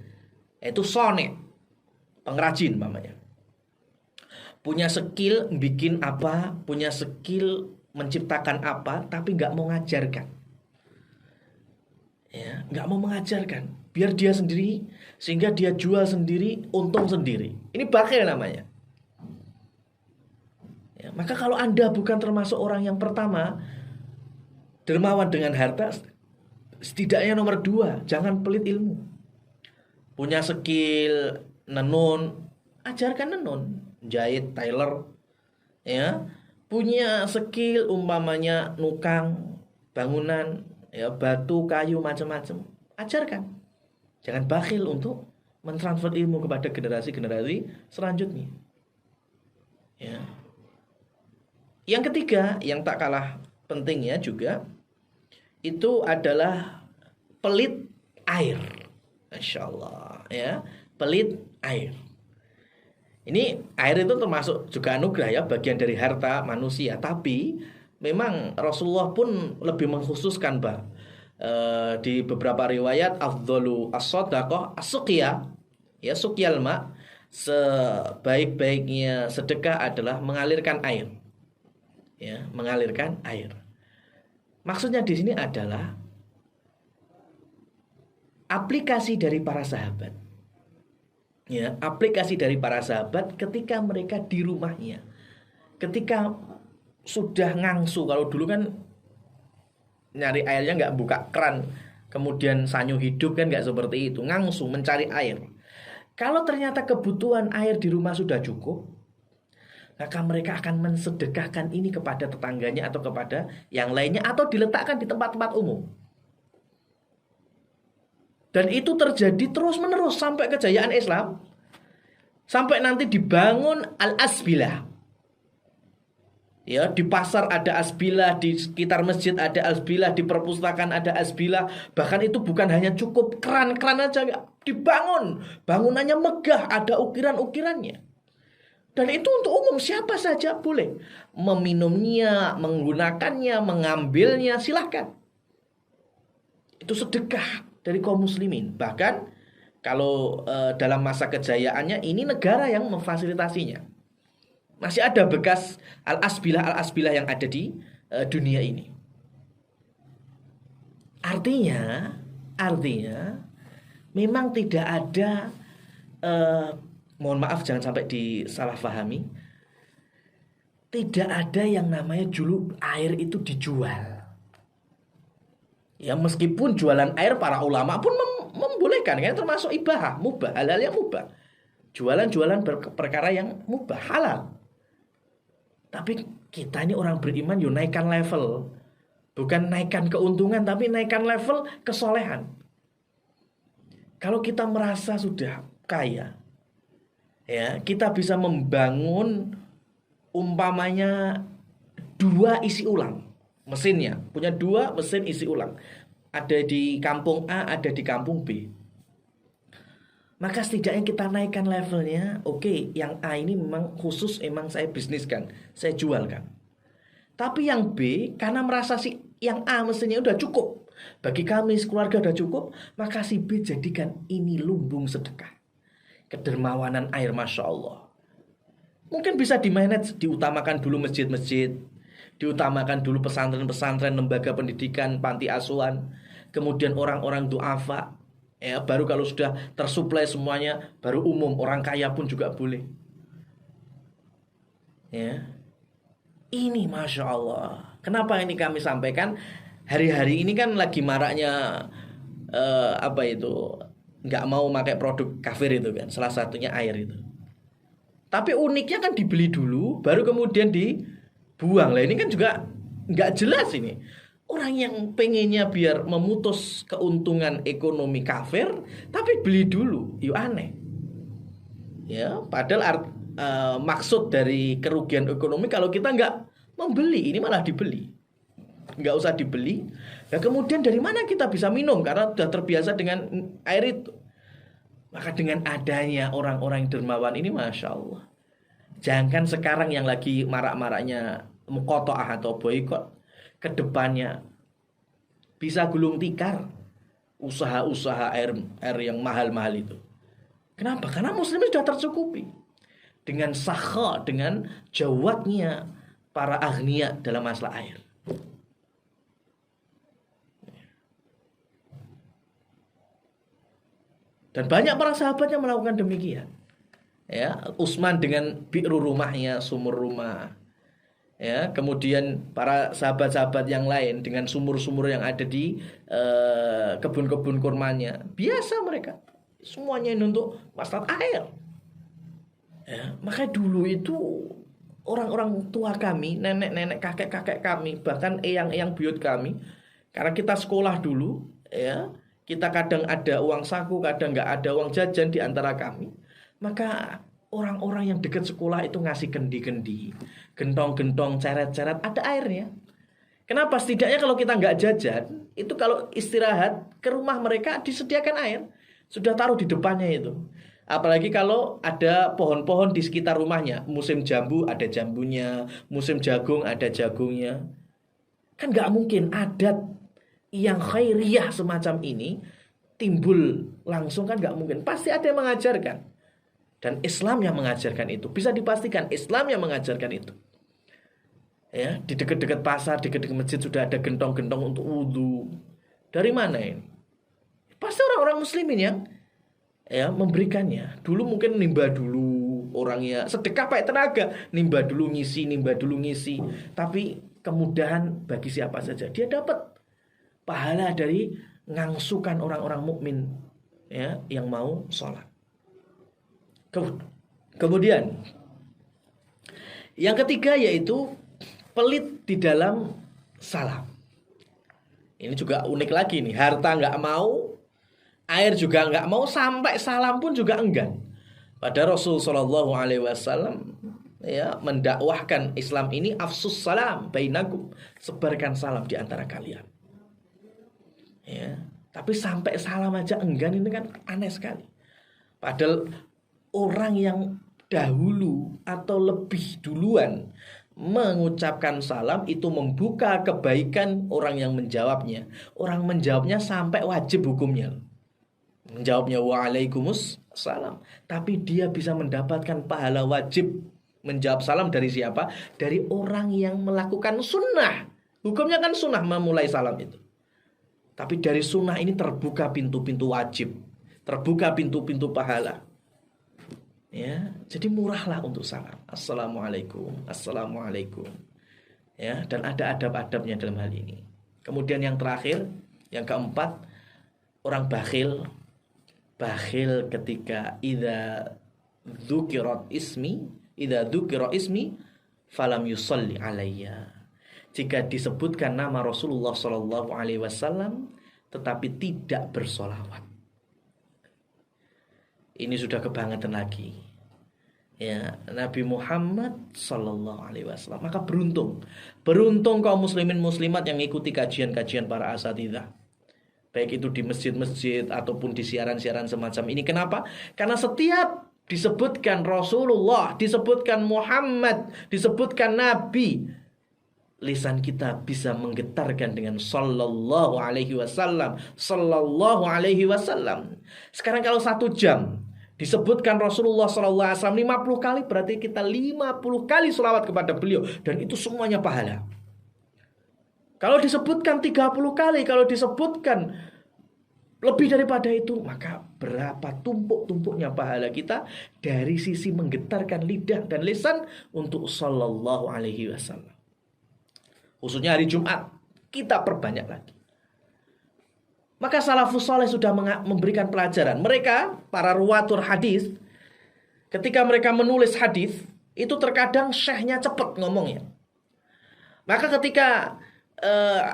yaitu sone, pengrajin namanya. Punya skill bikin apa, punya skill menciptakan apa, tapi nggak mau ngajarkan. Ya, nggak mau mengajarkan, biar dia sendiri, sehingga dia jual sendiri, untung sendiri. Ini bakhil namanya. Ya, maka kalau Anda bukan termasuk orang yang pertama dermawan dengan harta, setidaknya nomor 2, jangan pelit ilmu. Punya skill nenun, ajarkan nenun, jahit, tailor, ya, punya skill umpamanya nukang bangunan, ya, batu, kayu, macam-macam, ajarkan. Jangan bakhil untuk mentransfer ilmu kepada generasi-generasi selanjutnya. Ya. Yang ketiga, yang tak kalah pentingnya juga, itu adalah pelit air. Masya Allah ya, pelit air. Ini air itu termasuk juga anugerah ya, bagian dari harta manusia. Tapi memang Rasulullah pun lebih mengkhususkan di beberapa riwayat afdhalu as-shadaqah as-suqya, ya suqyal ma, sebaik-baiknya sedekah adalah mengalirkan air. Ya, mengalirkan air. Maksudnya di sini adalah aplikasi dari para sahabat. Ya, aplikasi dari para sahabat ketika mereka di rumahnya. Ketika sudah ngangsu, kalau dulu kan nyari airnya nggak buka keran, kemudian sanyu hidup kan nggak seperti itu. Ngangsu mencari air. Kalau ternyata kebutuhan air di rumah sudah cukup, maka mereka akan mensedekahkan ini kepada tetangganya atau kepada yang lainnya, atau diletakkan di tempat-tempat umum. Dan itu terjadi terus-menerus sampai kejayaan Islam. Sampai nanti dibangun al-asbilah. Ya, di pasar ada asbilah, di sekitar masjid ada asbilah, di perpustakaan ada asbilah. Bahkan itu bukan hanya cukup keran-keran aja, dibangun. Bangunannya megah, ada ukiran-ukirannya. Dan itu untuk umum, siapa saja boleh meminumnya, menggunakannya, mengambilnya, silahkan. Itu sedekah dari kaum muslimin. Bahkan kalau dalam masa kejayaannya ini negara yang memfasilitasinya. Masih ada bekas al-asbilah yang ada di dunia ini. Artinya memang tidak ada mohon maaf jangan sampai disalahpahami, tidak ada yang namanya dulu air itu dijual. Ya, meskipun jualan air para ulama pun membolehkan, kan termasuk ibahah, mubah, halal yang mubah. Jualan-jualan perkara yang mubah, halal. Tapi kita ini orang beriman, yuk naikkan level. Bukan naikkan keuntungan, tapi naikkan level kesolehan. Kalau kita merasa sudah kaya, ya, kita bisa membangun umpamanya 2 isi ulang. Mesinnya, punya 2 mesin isi ulang. Ada di kampung A, ada di kampung B. Maka setidaknya kita naikkan levelnya. Oke, yang A ini memang khusus, emang saya bisniskan, saya jualkan. Tapi yang B, karena merasa si yang A mesinnya udah cukup, bagi kami sekeluarga udah cukup, maka si B jadikan ini lumbung sedekah. Kedermawanan air, Masya Allah. Mungkin bisa dimanage, diutamakan dulu masjid-masjid, diutamakan dulu pesantren-pesantren, lembaga pendidikan, panti asuhan, kemudian orang-orang du'afa. Ya, baru kalau sudah tersuplai semuanya, baru umum, orang kaya pun juga boleh. Ya, ini Masya Allah. Kenapa ini kami sampaikan? Hari-hari ini kan lagi maraknya nggak mau pakai produk kafir itu kan, salah satunya air itu. Tapi uniknya kan dibeli dulu, baru kemudian dibuang. Lah ini kan juga nggak jelas ini. Orang yang pengennya biar memutus keuntungan ekonomi kafir, tapi beli dulu, yuk aneh. Ya, padahal maksud dari kerugian ekonomi kalau kita nggak membeli, ini malah dibeli. Nggak usah dibeli. Nah, kemudian dari mana kita bisa minum? Karena sudah terbiasa dengan air itu. Maka dengan adanya orang-orang dermawan ini, Masya Allah. Jangan sekarang yang lagi marak-maraknya muqotoah atau boykot, kedepannya bisa gulung tikar usaha-usaha air yang mahal-mahal itu. Kenapa? Karena muslimin sudah tercukupi dengan sakha, dengan jawabnya para aghnia dalam masalah air. Dan banyak para sahabatnya melakukan demikian. Ya, Utsman dengan bi'ru rumahnya, sumur rumah. Ya, kemudian para sahabat-sahabat yang lain dengan sumur-sumur yang ada di kebun-kebun kurmanya. Biasa mereka. Semuanya ini untuk maslahat air. Ya, maka dulu itu orang-orang tua kami, nenek-nenek, kakek-kakek kami, bahkan eyang-eyang buyut kami, karena kita sekolah dulu, ya, kita kadang ada uang saku, kadang nggak ada uang jajan di antara kami. Maka orang-orang yang dekat sekolah itu ngasih kendi-kendi, gentong-gentong, ceret-ceret, ada airnya. Kenapa? Setidaknya kalau kita nggak jajan, itu kalau istirahat ke rumah mereka disediakan air, sudah taruh di depannya itu. Apalagi kalau ada pohon-pohon di sekitar rumahnya, musim jambu ada jambunya, musim jagung ada jagungnya. Kan nggak mungkin adat yang khairiyah semacam ini timbul langsung, kan nggak mungkin. Pasti ada yang mengajarkan. Dan Islam yang mengajarkan itu. Bisa dipastikan Islam yang mengajarkan itu. Ya, di dekat-dekat pasar, di dekat-dekat masjid sudah ada gentong-gentong untuk wudhu. Dari mana ini? Pasti orang-orang muslimin yang memberikannya. Dulu mungkin nimba dulu orangnya, sedekah pakai tenaga, nimba dulu ngisi. Tapi kemudahan bagi siapa saja, dia dapat pahala dari ngangsukan orang-orang mukmin, ya, yang mau sholat. Kemudian yang ketiga yaitu pelit di dalam salam. Ini juga unik lagi nih. Harta nggak mau, air juga nggak mau, sampai salam pun juga enggan. Pada Rasul Shallallahu Alaihi Wasallam mendakwahkan Islam ini, afsus salam bainakum, sebarkan salam di antara kalian. Ya, tapi sampai salam aja enggan, ini kan aneh sekali. Padahal orang yang dahulu atau lebih duluan mengucapkan salam itu membuka kebaikan orang yang menjawabnya. Orang menjawabnya sampai wajib hukumnya. Menjawabnya waalaikumsalam, tapi dia bisa mendapatkan pahala wajib menjawab salam dari siapa? Dari orang yang melakukan sunnah. Hukumnya kan sunnah memulai salam itu. Tapi dari sunnah ini terbuka pintu-pintu wajib, terbuka pintu-pintu pahala. Ya, jadi murahlah untuk salam. Assalamualaikum, assalamualaikum. Ya, dan ada adab-adabnya dalam hal ini. Kemudian yang terakhir, yang keempat, orang bakhil ketika idza dzukira ismi falam yusalli alayya. Jika disebutkan nama Rasulullah sallallahu alaihi wasallam tetapi tidak bersolawat. Ini sudah kebangetan lagi. Ya, Nabi Muhammad sallallahu alaihi wasallam. Maka beruntung kaum muslimin muslimat yang mengikuti kajian-kajian para asatidzah. Baik itu di masjid-masjid ataupun di siaran-siaran semacam ini. Kenapa? Karena setiap disebutkan Rasulullah, disebutkan Muhammad, disebutkan Nabi, lisan kita bisa menggetarkan dengan sallallahu alaihi wasallam, sallallahu alaihi wasallam. Sekarang kalau 1 jam disebutkan Rasulullah sallallahu alaihi wasallam 50 kali, berarti kita 50 kali selawat kepada beliau, dan itu semuanya pahala. Kalau disebutkan 30 kali, kalau disebutkan lebih daripada itu, maka berapa tumpuk-tumpuknya pahala kita dari sisi menggetarkan lidah dan lisan untuk sallallahu alaihi wasallam. Khususnya hari Jumat, kita perbanyak lagi. Maka salafus saleh sudah memberikan pelajaran. Mereka, para ruwatul hadis, ketika mereka menulis hadis, itu terkadang syekhnya cepat ngomongnya. Maka ketika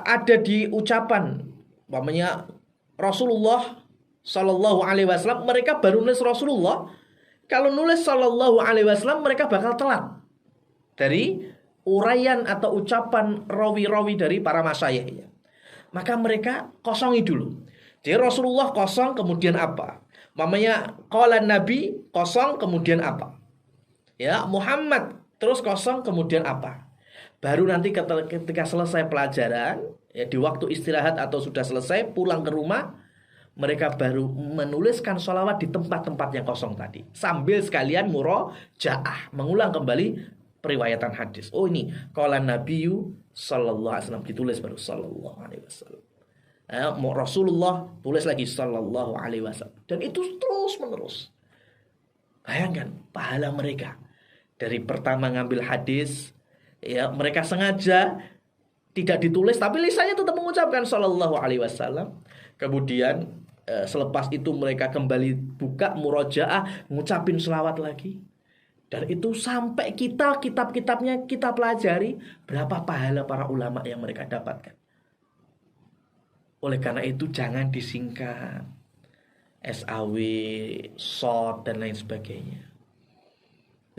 ada di ucapan umpamanya Rasulullah sallallahu alaihi wasallam, mereka baru nulis Rasulullah. Kalau nulis sallallahu alaihi wasallam, mereka bakal telat dari uraian atau ucapan rawi-rawi dari para masyayikh. Maka mereka kosongi dulu. Jadi Rasulullah kosong, kemudian apa? Mamanya qala Nabi kosong, kemudian apa? Ya, Muhammad terus kosong, kemudian apa? Baru nanti ketika selesai pelajaran, ya, di waktu istirahat atau sudah selesai pulang ke rumah, mereka baru menuliskan sholawat di tempat-tempat yang kosong tadi, sambil sekalian murojaah, mengulang kembali periwayatan hadis. Oh, ini qala Nabiyyu sallallahu alaihi wasallam, ditulis baru sallallahu alaihi wasallam. Rasulullah tulis lagi sallallahu alaihi wasallam, dan itu terus menerus. Bayangkan pahala mereka dari pertama ngambil hadis, ya, mereka sengaja tidak ditulis tapi lisannya tetap mengucapkan sallallahu alaihi wasallam. Kemudian selepas itu mereka kembali buka murojaah, ngucapin selawat lagi. Dan itu sampai kita kitab-kitabnya kita pelajari, berapa pahala para ulama yang mereka dapatkan. Oleh karena itu jangan disingkat SAW, SOT dan lain sebagainya.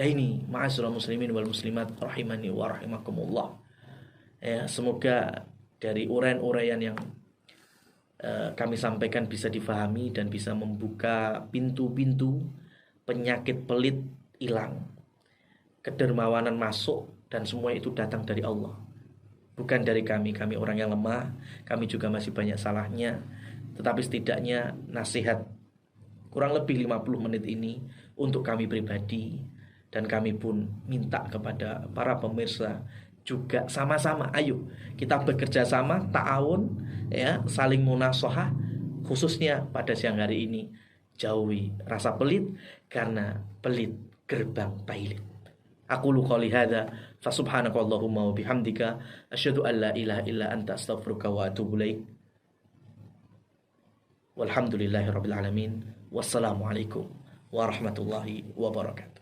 Nah ini ma'asyiral muslimin wal muslimat rahimani wa rahimakumullah. Ya, semoga dari uraian-uraian yang kami sampaikan bisa difahami dan bisa membuka pintu-pintu penyakit pelit hilang, kedermawanan masuk, dan semua itu datang dari Allah, bukan dari kami. Kami orang yang lemah, kami juga masih banyak salahnya. Tetapi setidaknya nasihat kurang lebih 50 menit ini untuk kami pribadi, dan kami pun minta kepada para pemirsa juga sama-sama, ayo kita bekerja sama, ta'awun, ya, saling munasahah, khususnya pada siang hari ini. Jauhi rasa pelit, karena pelit gerbang pailit. Aku lu qouli hadza fa subhanakallahumma wa bihamdika asyhadu an la ilaha illa anta astaghfiruka wa atubu ilaik. Walhamdulillahirabbil alamin. Wassalamualaikum warahmatullahi wabarakatuh.